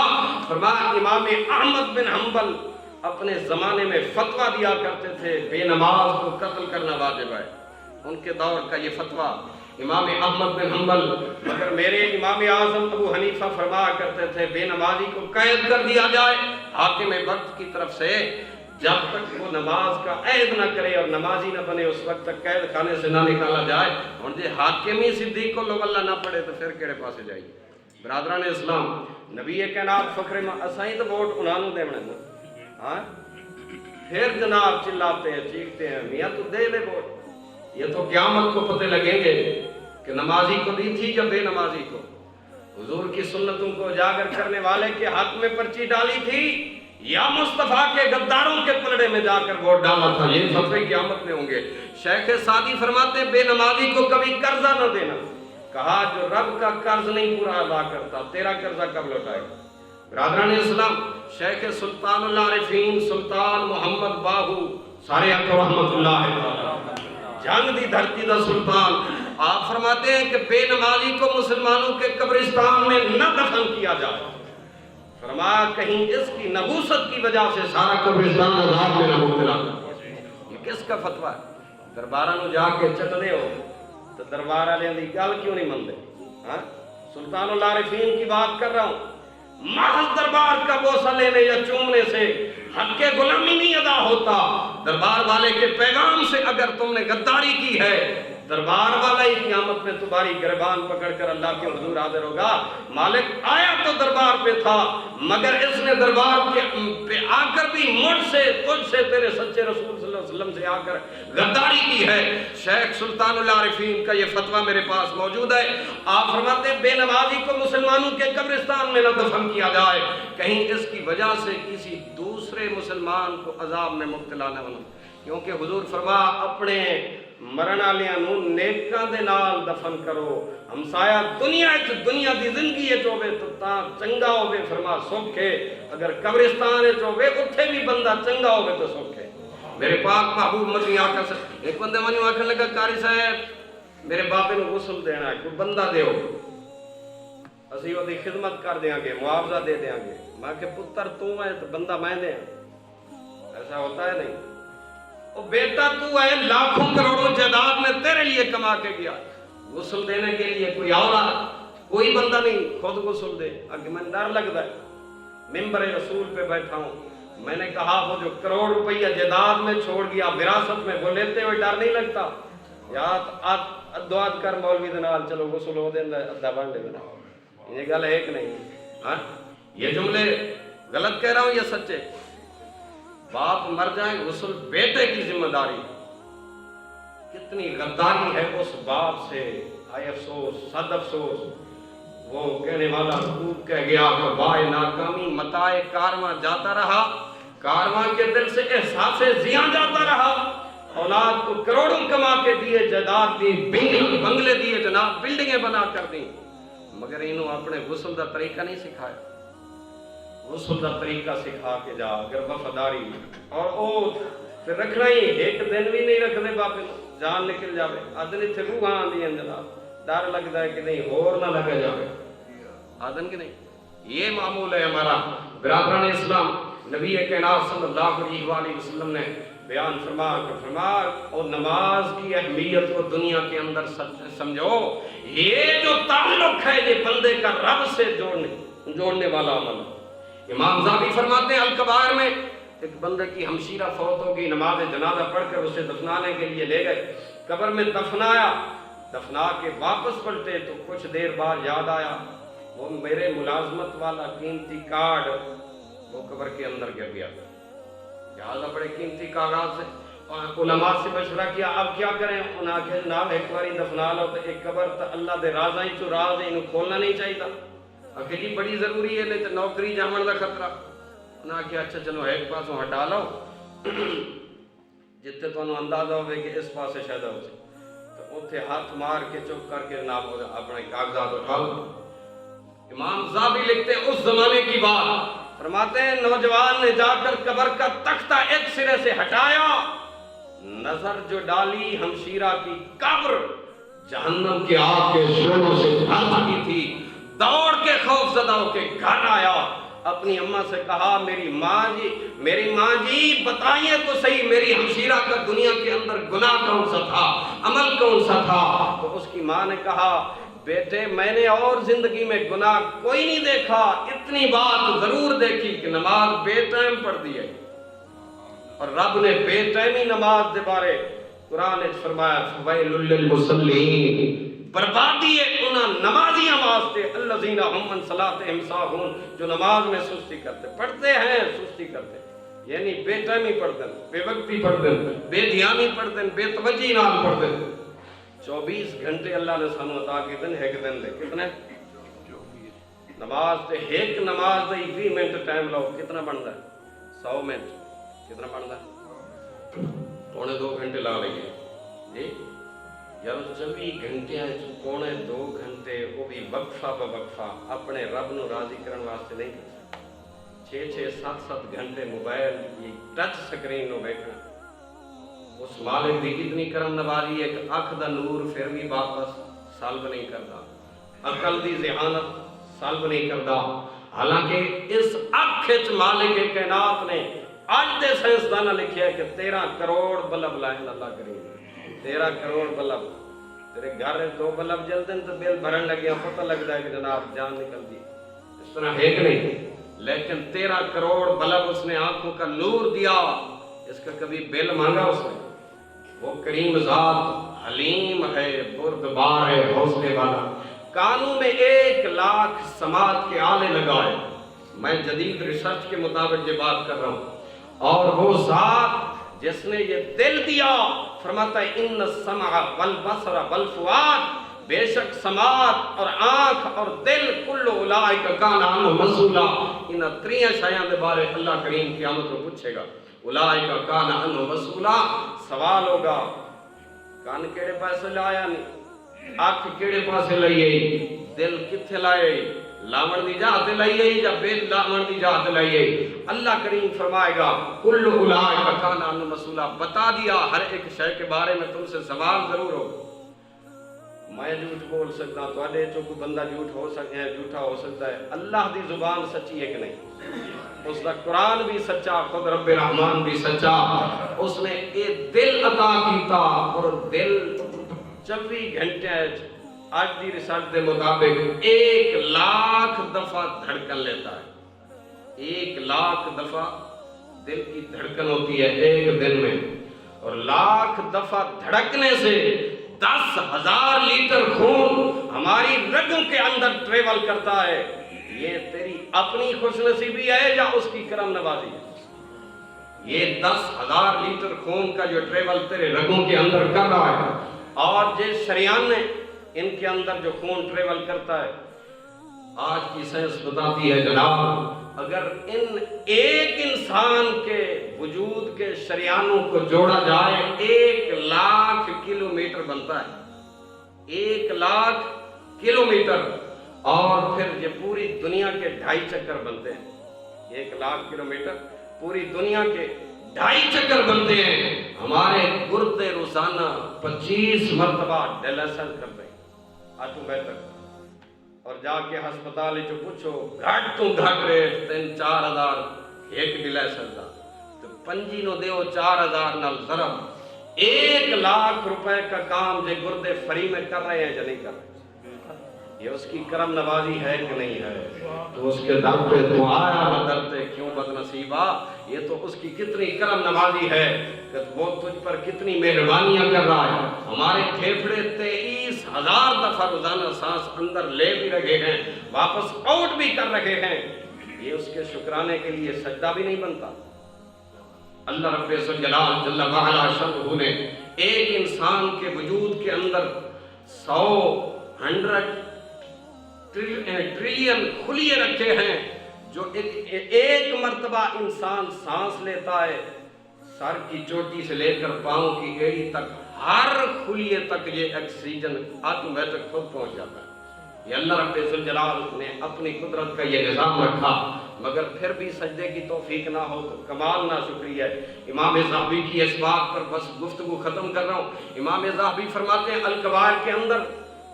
فرمایا امام احمد بن حنبل اپنے زمانے میں فتویٰ دیا کرتے تھے بے نماز کو قتل کرنا واجب ہے. ان کے دور کا یہ فتویٰ امام احمد بن حنبل. مگر میرے امام اعظم ابو حنیفہ فرمایا کرتے تھے بے نمازی کو قید کر دیا جائے حاکم وقت کی طرف سے جب تک وہ نماز کا عہد نہ کرے اور نمازی نہ بنے اس وقت تک قید خانے سے نہ نکالا جائے. اور جے حاکمی صدیق کو لو اللہ نہ پڑے تو پھر کیڑے پاسے جائیے. برادران اسلام نبی کائنات فخر اسائیں تو ووٹ انہاں نوں دیونے نا ہاں پھر جناب چلاتے ہیں چیختے ہیں میاں تو دے دے ووٹ. یہ تو قیامت کو پتہ لگیں گے کہ نمازی کو دی تھی یا بے نمازی کو. حضور کی سنتوں کو اجاگر کرنے والے کے حق میں پرچی ڈالی تھی یا مصطفیٰ کے غداروں کے پلڑے میں جا کر ووٹ ڈالا تھا. یہ فتوے قیامت میں ہوں گے. شیخ سعدی فرماتے بے نمازی کو کبھی قرضہ نہ دینا. کہا جو رب کا قرض نہیں پورا ادا کرتا تیرا قرضہ کب لوٹائے گا. برادران اسلام شیخ سلطان اللہ عارفین سلطان محمد باہو سارے حق رحمت اللہ جنگ دی دھرتی دا سلطان آپ فرماتے ہیں کہ بے نمازی کو مسلمانوں کے قبرستان میں نہ دفن کیا جائے. فرمایا کہیں اس کی نحوست کی وجہ سے سارا قبرستان عذاب میں نہ مبتلا. یہ کس کا فتویٰ ہے؟ درباراں نوں جا کے چٹدے ہو تو دربار والے دی گل کیوں نہیں مندے؟ ہاں سلطان العارفین کی بات کر رہا ہوں. محض دربار کا بوسہ لینے یا چومنے سے حق غلامی نہیں ادا ہوتا. دربار والے کے پیغام سے اگر تم نے غداری کی ہے دربار والا ہی قیامت میں تمہاری گریبان پکڑ کر اللہ کے حضور حاضر ہوگا. مالک آیا تو دربار پہ تھا مگر اس نے دربار پہ آ کر بھی مجھ سے تجھ سے تیرے سچے رسول صلی اللہ علیہ وسلم سے آ کر غداری کی ہے. شیخ سلطان العارفین کا یہ فتویٰ میرے پاس موجود ہے. آپ فرماتے ہیں بے نمازی کو مسلمانوں کے قبرستان میں نہ دفن کیا جائے کہیں اس کی وجہ سے کسی دوسرے مسلمان کو عذاب میں مبتلا نہ ہونا. کیونکہ حضور فرمایا اپنے مرن والیاں نوں نیکاں دے نال دفن کرو. ہمسایا دنیا دی زندگی ہوے تو تاں چنگا ہوے فرما سکھ ہے. اگر قبرستان ہوے اوتھے بھی بندہ چنگا ہوے تو سکھ ہے. میرے پاک محبوب مدنی آقا سے ایک بندے منوں آکھن لگا قاری صاحب میرے باپے نوں غسل دینا ہے کوئی بندہ دیو اسی وہ دی خدمت کر دیاں گے معاوضہ دے دیاں گے. میں کہ پتر تو ہے تو بندہ میں دے. ایسا ہوتا ہے نہیں. او بیٹا تو ہے لاکھوں کروڑوں جائیداد میں تیرے لیے کما کے گیا غسل دینے کے لیے کوئی اور کوئی بندہ نہیں خود غسل دے. اگر میں ڈر لگتا ہے ممبر رسول پہ بیٹھا ہوں میں نے کہا وہ جو کروڑ روپیہ جائیداد میں چھوڑ گیا وراثت میں وہ لیتے ہوئے ڈر نہیں لگتا یا دعا کر مولوی دے نال چلو غسل ہو دیندا ادھا بن دے. یہ گل ہے کہ نہیں؟ ہاں یہ جملے غلط کہہ رہا ہوں یا سچے؟ باپ مر جائے غسل بیٹے کی ذمہ داری. کتنی غداری ہے اس باپ سے. آئے افسوس صد افسوس. وہ کہنے والا خوب کہہ گیا کہ بائے ناکامی متائے کارواں جاتا رہا، کارواں کے دل سے احساس زیاں جاتا رہا، اولاد کو کروڑوں کما کے دیے، جائیداد دی، بنگلے دیے جناب، بلڈنگیں بنا کر دی، مگر انہوں اپنے غسل دا طریقہ نہیں سکھایا۔ غسل دا طریقہ سکھا کے جا، اگر وفاداری اور او پھر رکھنا ہی ایک دن بھی نہیں رکھنے باپے جان نکل جاوے، آدن اتھے روح آن دی جناب، ڈر لگتا ہے کہ نہیں اور نہ لگا جاوے، آدن کہ نہیں۔ یہ معمول ہے ہمارا برادران اسلام۔ نبی کائنات صلی اللہ علیہ وآلہ وسلم نے بیان فرما اور نماز کی اہمیت کو دنیا کے اندر سمجھو، یہ جو تعلق ہے یہ بندے کا رب سے جوڑنے والا عمل ہے۔ امام زابی فرماتے ہیں الکبائر میں، ایک بندے کی ہمشیرہ فوت ہو گئی، نماز جنازہ پڑھ کر اسے دفنانے کے لیے لے گئے، قبر میں دفنایا، دفنا کے واپس پلٹے تو کچھ دیر بعد یاد آیا وہ میرے ملازمت والا قیمتی کارڈ وہ قبر کے اندر گر گیا، لہٰذا بڑے قیمتی کاغذ سے علماء سے مشورہ کیا اب کیا کریں؟ انہاں کہ جناب ایک باری دفنا لو تو ایک قبر تو اللہ دے رازاں ہی چو راز ہے، انہوں کھولنا نہیں چاہیے تھا، کہ جی بڑی ضروری ہے نہیں تو نوکری جامن دا خطرہ۔ انہاں کیا اچھا چلو ایک پاسوں ہٹا لو جتے تو انہوں اندازہ ہوئے کہ اس پاس سے شاید ہو سے، تو اتھے ہاتھ مار کے چپ کر کے جناب اپنے کاغذات اٹھا لو۔ امام زابی لکھتے ہیں اس زمانے کی بات، فرماتے ہیں نوجوان نے جا کر قبر کا تختہ ایک سرے سے ہٹایا، نظر جو ڈالی ہمشیرہ کی قبر جہنم کی آگ کے شعلوں سے بھر چکی تھی، دوڑ کے خوف زدہ ہو کے گھر آیا، اپنی اماں سے کہا میری ماں جی بتائیے تو صحیح میری ہمشیرہ کا دنیا کے اندر گناہ کون سا تھا، عمل کون سا تھا؟ تو اس کی ماں نے کہا بیٹے میں نے اور زندگی میں گناہ کوئی نہیں دیکھا، اتنی بات ضرور دیکھی کہ نماز بے ٹائم پڑھ دی ہے، اور رب نے بے ٹائمی نماز دے بارے قرآن نے فرمایا فویل للمصلین، بربادی ہے انہاں نمازیاں واسطے الذین هم عن صلاتهم ساہون، جو نماز میں سستی کرتے، پڑھتے ہیں سستی کرتے، یعنی بے ٹائمی پڑھتے ہیں، بے وقتی پڑھتے ہیں، بے دھیانی پڑھتے ہیں، بے توجہی نال پڑھتے ہیں۔ 24 گھنٹے اللہ نے سانو عطا کیتے ہیں، ایک دن دے کتنے نماز تے ایک نماز دے 20 منٹ ٹائم لو کتنا بنتا ہے؟ 100 منٹ کتنا بنتا ہے؟ پونے 2 گھنٹے لا لئیے جی یار 24 گھنٹے پونے 2 گھنٹے وہ بھی وقفہ بوقفہ اپنے رب نو راضی کرن واسطے نہیں کرتے، 6-6 7-7 گھنٹے موبائل یہ ٹچ سکرین نو بیٹھنا، اس مالک دی کتنی کرم نوازی ہے کہ اکھ دا نور پھر بھی واپس سلب نہیں کرتا، عقل دی ذہانت سلب نہیں کرتا، حالانکہ اس اکھ وچ مالک کائنات نے آج دے سائنسداناں لکھیا ہے کہ 13 کروڑ بلب لائن اللہ کریم، 13 کروڑ بلب، تیرے گھر 2 بلب جلدیں تو بل بھرن لگیا پتہ لگتا ہے کہ جناب جان نکل دی، اس طرح ہے کہ نہیں؟ لیکن 13 کروڑ بلب اس نے آنکھوں کا نور دیا، اس کا کبھی بل مانگا اس نے؟ وہ کریم ذات حلیم ہے، بردبار ہے، حوصلے والا، کانوں میں 1 لاکھ سماعت کے آلے لگائے، میں جدید ریسرچ کے مطابق یہ بات کر رہا ہوں، اور وہ ذات جس نے یہ دل دیا فرماتا ہے ان السمع والبصر والفؤاد، بے شک سماعت اور آنکھ اور دل کل اولئک کان عنہ مسئولا، ان 3 شیاں دے بارے اللہ کریم قیامت کو پوچھے گا، اولئک کان عنہ مسئولا، سوال ہوگا کان کیڑے پاسے لایا نہیں، آنکھ کیڑے پاسے لائیے، دل کتھے لائے، لامن دی جہت لائیے یا بے لامن دی جہت لائیے؟ اللہ کریم فرمائے گا کل اولئک کان عنہ مسئولا، بتا دیا ہر ایک شے کے بارے میں تم سے سوال ضرور ہوگا۔ میں جھوٹ بول سکتا ہوں، تواڈے چوں کوئی بندہ جھوٹا ہو سکتا ہے، اللہ دی زبان سچی ہے کہ نہیں؟ اس دا قرآن بھی سچا، خود رب الرحمن بھی سچا، اس نے ایک دل عطا کیتا، اور دل 24 گھنٹے آج دی ریسرچ دے مطابق 1 لاکھ دفعہ دھڑکن لیتا ہے، 1 لاکھ دفعہ دل کی دھڑکن ہوتی ہے ایک دن میں، اور لاکھ دفعہ دھڑکنے سے 10,000 لیٹر خون ہماری رگوں کے اندر ٹریول کرتا ہے۔ یہ تیری اپنی خوش نصیبی ہے یا اس کی کرم نوازی ہے؟ یہ 10,000 لیٹر خون کا جو ٹریول تیرے رگوں کے اندر کر رہا ہے، اور جس شریان نے ان کے اندر جو خون ٹریول کرتا ہے آج کی سائنس بتاتی ہے جناب، اگر ان ایک انسان کے وجود کے شریانوں کو جوڑا جائے 1,00,000 کلومیٹر بنتا ہے، 1,00,000 کلومیٹر، اور پھر یہ پوری دنیا کے 2.5 چکر بنتے ہیں۔ 1,00,000 کلومیٹر پوری دنیا کے 2.5 چکر بنتے ہیں۔ ہمارے گردے روزانہ 25 مرتبہ ڈائلسس کرتے ہیں، آٹو بہتر، اور جا کے ہسپتال جو پوچھو گھٹ تو گھٹ ریٹ 3-4 ہزار ایک ڈائلسس دا، تو پنجی نو دیو 4,000 نال ضرب 1,00,000 روپے کا کام جو گردے فری میں کر رہے ہیں یا نہیں کر رہے ہیں؟ یہ اس کی کرم نوازی ہے کہ نہیں ہے؟ تو اس کے در پہ تو آیا نہ ڈرتے کیوں بد نصیبا، یہ تو اس کی کتنی کرم نوازی ہے کہ وہ تجھ پر کتنی مہربانیاں کر رہا ہے۔ ہمارے پھیپھڑے 23,000 دفعہ روزانہ سانس اندر لے بھی رہے ہیں، واپس آؤٹ بھی کر رہے ہیں، یہ اس کے شکرانے کے لیے سجدہ بھی نہیں بنتا؟ اللہ رب ذوالجلال جل وعلا شانہ نے ایک انسان کے وجود کے اندر 100 ٹریلین خلیے رکھے ہیں، جو ایک مرتبہ انسان سانس لیتا ہے سر کی چوٹی سے لے کر پاؤں کی ایڑی تک، ہر خلیے تک یہ آکسیجن آٹومیٹک خود پہنچ جاتا ہے۔ یہ اللہ رب ذوالجلال نے اپنی قدرت کا یہ نظام رکھا، مگر پھر بھی سجدے کی توفیق نہ ہو تو کمال نہ شکریہ ہے۔ امام ذہبی کی اس بات پر بس گفتگو ختم کر رہا ہوں۔ امام ذہبی فرماتے ہیں الکبائر کے اندر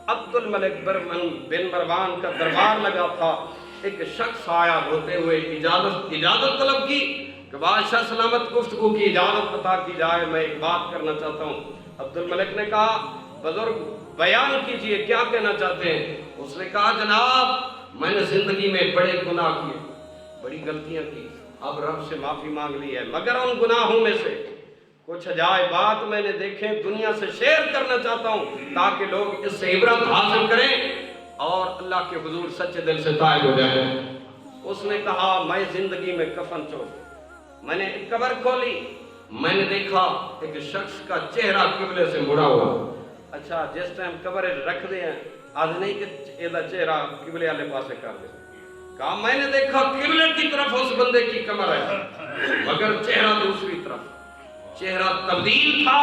عبد الملک بن مروان کا دربار لگا تھا، ایک شخص آیا روتے ہوئے اجازت طلب کی کہ بادشاہ سلامت گفتگو کی اجازت عطا کی جائے، میں ایک بات کرنا چاہتا ہوں۔ عبد الملک نے کہا بزرگ بیان کیجئے کیا کہنا چاہتے ہیں؟ اس نے کہا جناب میں نے زندگی میں بڑے گناہ کیے، بڑی غلطیاں کی، اب رب سے معافی مانگ لی ہے، مگر ان گناہوں میں سے کچھ عجائبات میں نے دیکھیں، دنیا سے شیئر کرنا چاہتا ہوں تاکہ لوگ اس سے عبرت حاصل کریں اور اللہ کے حضور سچے دل سے تائب ہو جائیں۔ اس نے کہا میں زندگی میں کفن چوک، میں نے ایک قبر کھولی، میں نے دیکھا ایک شخص کا چہرہ قبلے سے مڑا ہوا۔ اچھا جس ٹائم قبر رکھ دے ہیں آج نہیں کہ یہ چہرہ قبلے والے پاسے کر دے، کہا میں نے دیکھا قبلے کی طرف اس بندے کی کمر ہے مگر چہرہ دوسری طرف، چہرہ تبدیل تھا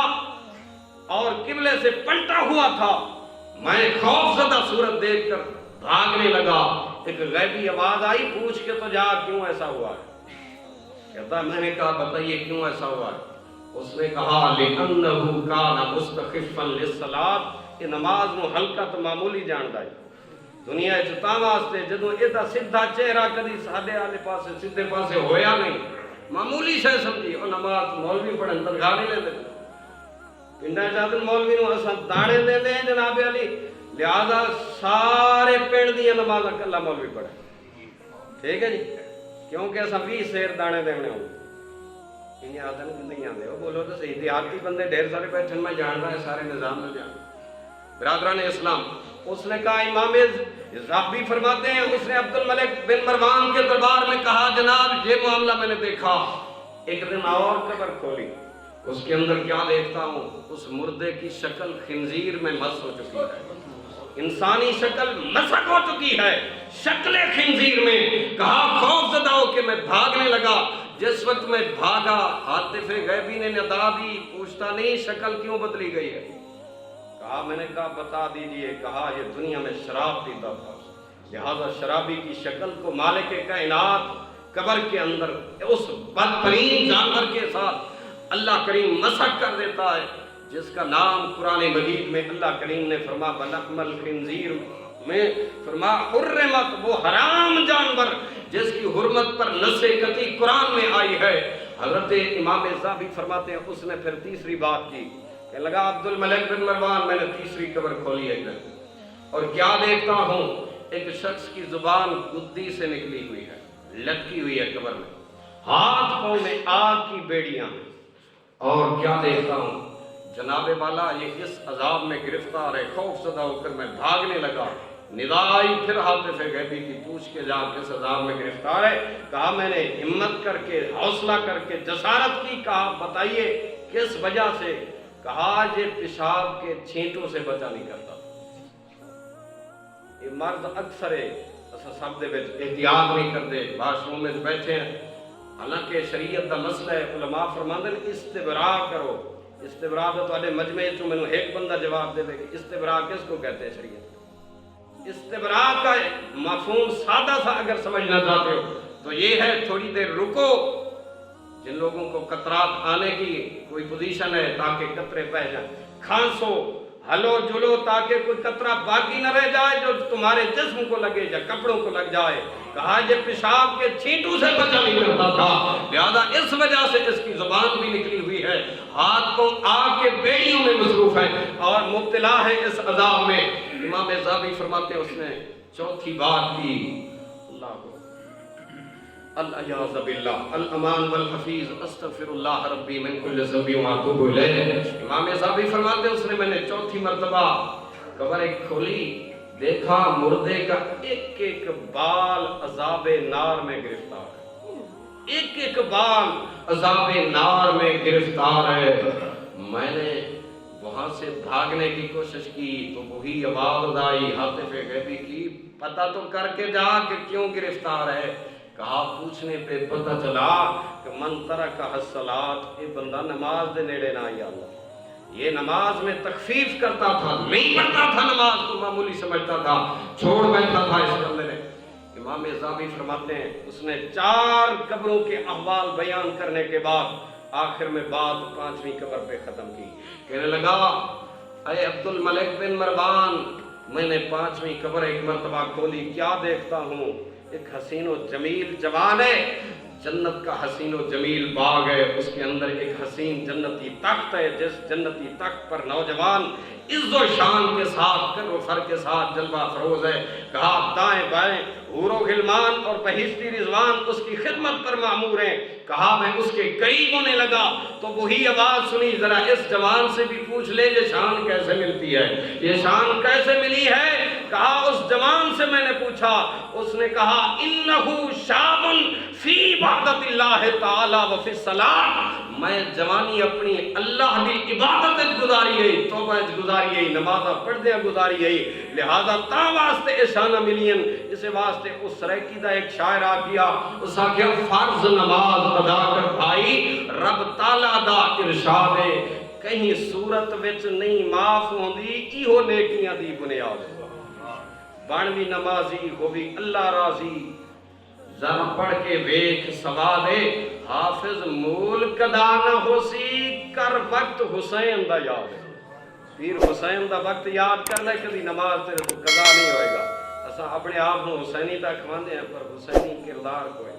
اور قبلے سے پلٹا ہوا تھا۔ میں خوف زدہ صورت دیکھ کر بھاگنے لگا، ایک غیبی آواز آئی پوچھ کے تو جا کیوں ایسا ہوا ہے؟ کہتا میں نے کہا بتائیے کیوں ایسا ہوا ہے؟ اس نے کہا لِأَنَّهُ كَانَ مُسْتَخِفًا لِلصَّلَاةِ، یہ نماز نو ہلکا تو معمولی جاندا ہے دنیا وچ تاں واسطے جدوں ایدا سیدھا چہرہ کدی ساڈے والے پاسے سیدھے پاسے ہویا نہیں، معمولی شے سمجھی، اور نماز مولوی پڑھن تنخواہ نہیں لیندے، پنڈاں چاہتے مولوی نو اساں داڑے دے دیں جناب علی، لہذا سارے پنڈ دیاں نمازاں کلا مولوی پڑھے، ٹھیک ہے جی، کیونکہ اساں 20 سیر دانے دینے ہوں انہیں آدھن نہیں آدھے ہو، بولو تو صحیح دیہاتی بندے ڈھیر سارے بیٹھن میں جان رہا ہے سارے نظام میں جان۔ برادران اسلام، اس نے کہا امام ذہبی فرماتے ہیں اس نے عبد الملک بن مروان کے دربار میں کہا جناب یہ معاملہ میں نے دیکھا، ایک دن اور قبر کھولی، اس کے اندر کیا دیکھتا ہوں، اس مردے کی شکل خنزیر میں مس ہو چکی ہے، انسانی شکل مسخ ہو چکی ہے، شکل خنزیر میں۔ کہا خوف زدہ ہو کہ میں بھاگنے لگا، جس وقت میں بھاگا حاطف غیبی نے ندا دی، پوچھتا نہیں شکل کیوں بدلی گئی ہے؟ کہا میں نے کہا بتا دیجئے، کہا یہ دنیا میں شراب پیتا تھا، لہذا شرابی کی شکل کو مالک کائنات قبر کے اندر اس بدترین جانور کے ساتھ اللہ کریم مسخ کر دیتا ہے، جس کا نام قرآن مجید میں اللہ کریم نے فرما بلحم الخنزیر میں فرما حرمت، وہ حرام جانور جس کی حرمت پر نص قطعی قرآن میں آئی ہے۔ حضرت امام ذہبی فرماتے ہیں اس نے پھر تیسری بات کی کہ لگا عبد الملک بن مروان میں نے تیسری قبر کھولی ہے اور کیا دیکھتا ہوں، ایک شخص کی زبان گدی سے نکلی ہوئی ہے، لٹکی ہوئی ہے قبر میں، ہاتھ پاؤں میں آگ کی بیڑیاں ہیں، اور کیا دیکھتا ہوں جناب والا یہ اس عذاب میں گرفتار ہے۔ خوف زدہ ہو کر میں بھاگنے لگا، ندا آئی پھر حاطف غیبی کی، پوچھ کے جا کس عذاب میں گرفتار ہے؟ کہا میں نے ہمت کر کے حوصلہ کر کے جسارت کی، کہا بتائیے کس وجہ سے؟ کہا یہ پیشاب کے چھینٹوں سے بچا نہیں کرتا۔ یہ مرد اکثر سب دے وچ احتیاط نہیں کرتے، واش روم میں بیٹھے ہیں، حالانکہ شریعت دا مسئلہ ہے، علماء فرماندے ہیں استبراء کرو۔ استبراء دا تواڈے مجمع چوں مینوں ایک بندہ جواب دے کہ استبراء کس کو کہتے ہیں شریعت؟ استبراء کا مفہوم سادہ سا اگر سمجھنا چاہتے ہو تو یہ ہے تھوڑی دیر رکو، جن لوگوں کو قطرات آنے کی کوئی پوزیشن ہے تاکہ قطرے بہ جائیں، کھانسو، ہلو جلو تاکہ کوئی قطرہ باقی نہ رہ جائے جو تمہارے جسم کو لگے یا کپڑوں کو لگ جائے۔ کہا یہ پیشاب کے چھینٹوں سے بچا نہیں کرتا تھا، لہذا اس وجہ سے اس کی زبان بھی نکلی ہوئی ہے، ہاتھ کو آگ کے بیڑیوں میں مصروف ہے اور مبتلا ہے اس عذاب میں۔ امام ذہبی فرماتے ہیں اس نے چوتھی بات کی، اللہ کو العیاذ باللہ الامان والحفیظ استغفر اللہ ربی من کل ذنب واتوب الیہ۔ امام ذہبی فرماتے ہیں اس نے میں نے چوتھی مرتبہ قبر کھولی، دیکھا مردے کا ایک ایک بال عذاب نار میں گرفتار ہے، ایک ایک بال عذاب نار میں گرفتار ہے۔ میں نے وہاں سے بھاگنے کی کوشش کی تو وہی آواز آئی ہاتف غیبی کی، پتہ تو کر کے جا کہ کیوں گرفتار ہے۔ کہا پوچھنے پہ پتہ چلا کہ من ترک الصلاۃ، یہ بندہ نماز دے نیڑے نہ آیا، اللہ یہ نماز میں تخفیف کرتا تھا، نہیں پڑھتا تھا، نماز کو معمولی سمجھتا تھا، چھوڑ بیٹھا تھا اس بندے نے۔ امام ذہبی فرماتے ہیں اس نے 4 قبروں کے احوال بیان کرنے کے بعد آخر میں بات 5ویں قبر پہ ختم کی، کہنے لگا اے عبد الملک بن مروان، میں نے 5ویں قبر ایک مرتبہ کھولی، کیا دیکھتا ہوں؟ ایک حسین و جمیل جوان ہے، جنت کا حسین و جمیل باغ ہے، اس کے اندر ایک حسین جنتی تخت ہے، جس جنتی تخت پر نوجوان عز و شان کے ساتھ کر و فر کے ساتھ جلوہ فروز ہے۔ کہا دائیں بائیں حور و غلمان اور بہشتی رضوان اس کی خدمت پر معمور ہیں۔ کہا میں اس کے قریب ہونے لگا تو وہی آواز سنی، ذرا اس جوان سے بھی پوچھ لے یہ شان کیسے ملتی ہے، یہ شان کیسے ملی ہے؟ کہا اس جوان سے میں نے پوچھا، اس نے کہا انہو شاب فی عبادت اللہ تعالی و فی الصلاۃ، میں جوانی اپنی اللہ دی عبادت گزاری ہے، توبہ گزاری ہے، نماز پڑھ دیا گزاری ہے، لہذا تا واسطے اشانہ ملین۔ اسے واسطے اس سریکی دا ایک شاعر آ گیا، اس آگیا فرض نماز ادا کر بھائی، رب تعالیٰ دا ارشاد ہے کہیں صورت وچ نہیں معاف ہوندی، ایہو نیکیاں دی بنیاد بانوی نمازی ہووی اللہ راضی، ذرا پڑھ کے ویکھ سواد حافظ مول کدا نہ ہوسی، کر وقت حسین دا یاد ہے، پیر حسین دا وقت یاد کر لے کبھی نماز تیرے تو قضا نہیں ہوئے گا۔ اساں اپنے آپ کو حسینی تک کھواندے ہیں پر حسینی کردار کوئی